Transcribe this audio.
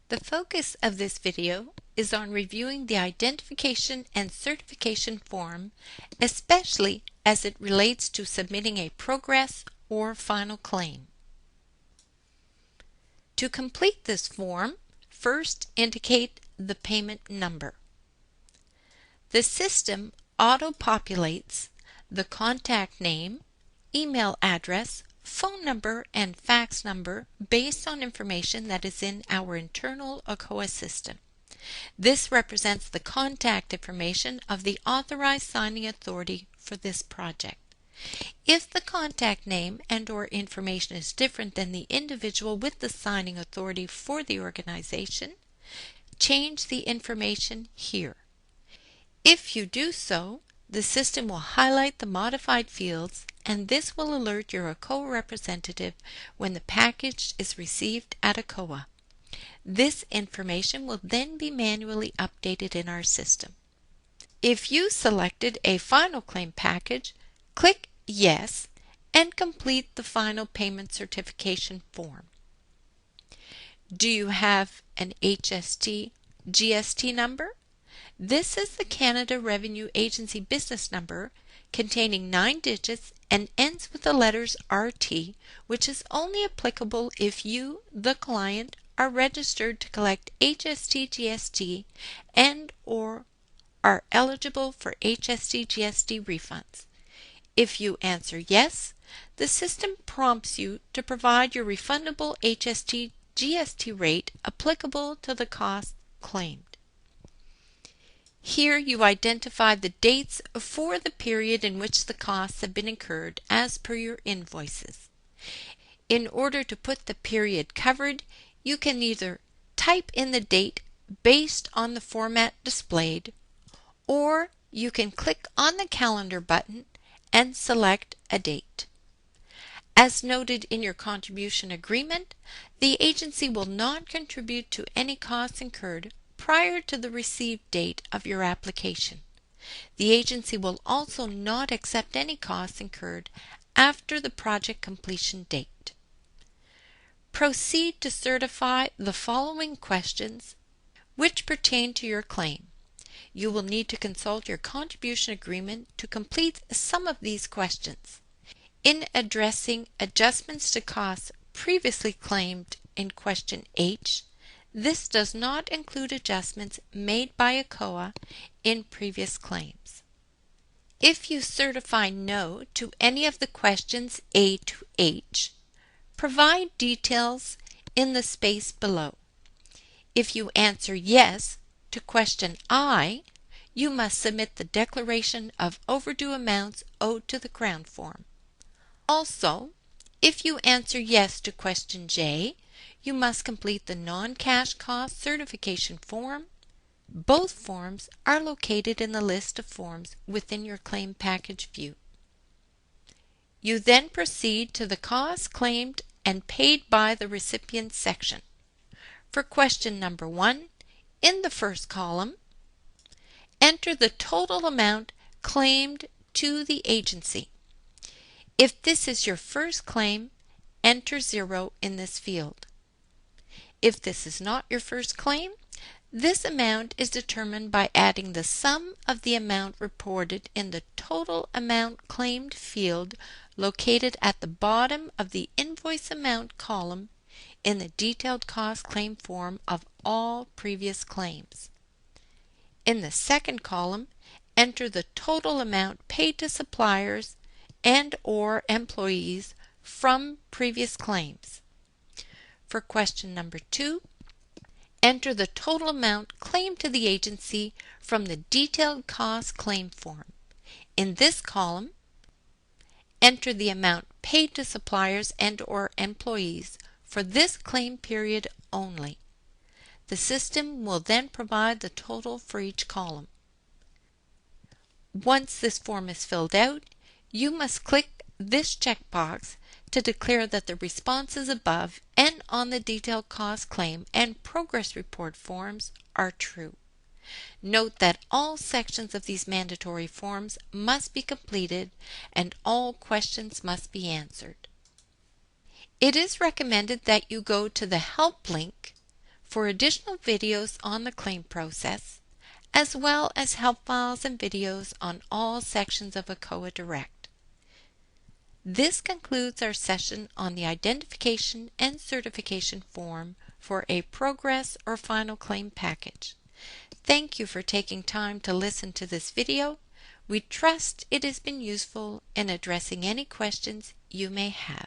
The focus of this video is on reviewing the identification and certification form, especially as it relates to submitting a progress or final claim. To complete this form, first indicate the payment number. The system auto-populates the contact name, email address, phone number, and fax number based on information that is in our internal ACOA system. This represents the contact information of the authorized signing authority for this project. If the contact name and/or information is different than the individual with the signing authority for the organization, change the information here. If you do so, the system will highlight the modified fields, and this will alert your ACOA representative when the package is received at ACOA. This information will then be manually updated in our system. If you selected a final claim package, click Yes and complete the final payment certification form. Do you have an HST GST number? This is the Canada Revenue Agency business number containing 9 digits and ends with the letters RT, which is only applicable if you, the client, are registered to collect HST GST and/or are eligible for HST GST refunds. If you answer yes, the system prompts you to provide your refundable HST GST rate applicable to the cost claimed. Here you identify the dates for the period in which the costs have been incurred as per your invoices. In order to put the period covered, you can either type in the date based on the format displayed, or you can click on the calendar button and select a date. As noted in your contribution agreement, the agency will not contribute to any costs incurred prior to the receive date of your application. The agency will also not accept any costs incurred after the project completion date. Proceed to certify the following questions which pertain to your claim. You will need to consult your contribution agreement to complete some of these questions. In addressing adjustments to costs previously claimed in question H, this does not include adjustments made by ACOA in previous claims. If you certify no to any of the questions A to H, provide details in the space below. If you answer yes to question I, you must submit the declaration of overdue amounts owed to the Crown form. Also, if you answer yes to question J, you must complete the non-cash cost certification form. Both forms are located in the list of forms within your claim package view. You then proceed to the costs claimed and paid by the recipient section. For question number 1, in the first column, enter the total amount claimed to the agency. If this is your first claim, enter 0 in this field. If this is not your first claim, this amount is determined by adding the sum of the amount reported in the total amount claimed field located at the bottom of the invoice amount column in the detailed cost claim form of all previous claims. In the second column, enter the total amount paid to suppliers and/or employees from previous claims. For question number 2, enter the total amount claimed to the agency from the detailed cost claim form. In this column, enter the amount paid to suppliers and/or employees for this claim period only. The system will then provide the total for each column. Once this form is filled out, you must click this checkbox to declare that the responses above and on the detailed cost claim and progress report forms are true. Note that all sections of these mandatory forms must be completed and all questions must be answered. It is recommended that you go to the help link for additional videos on the claim process, as well as help files and videos on all sections of ACOA Direct. This concludes our session on the identification and certification form for a progress or final claim package. Thank you for taking time to listen to this video. We trust it has been useful in addressing any questions you may have.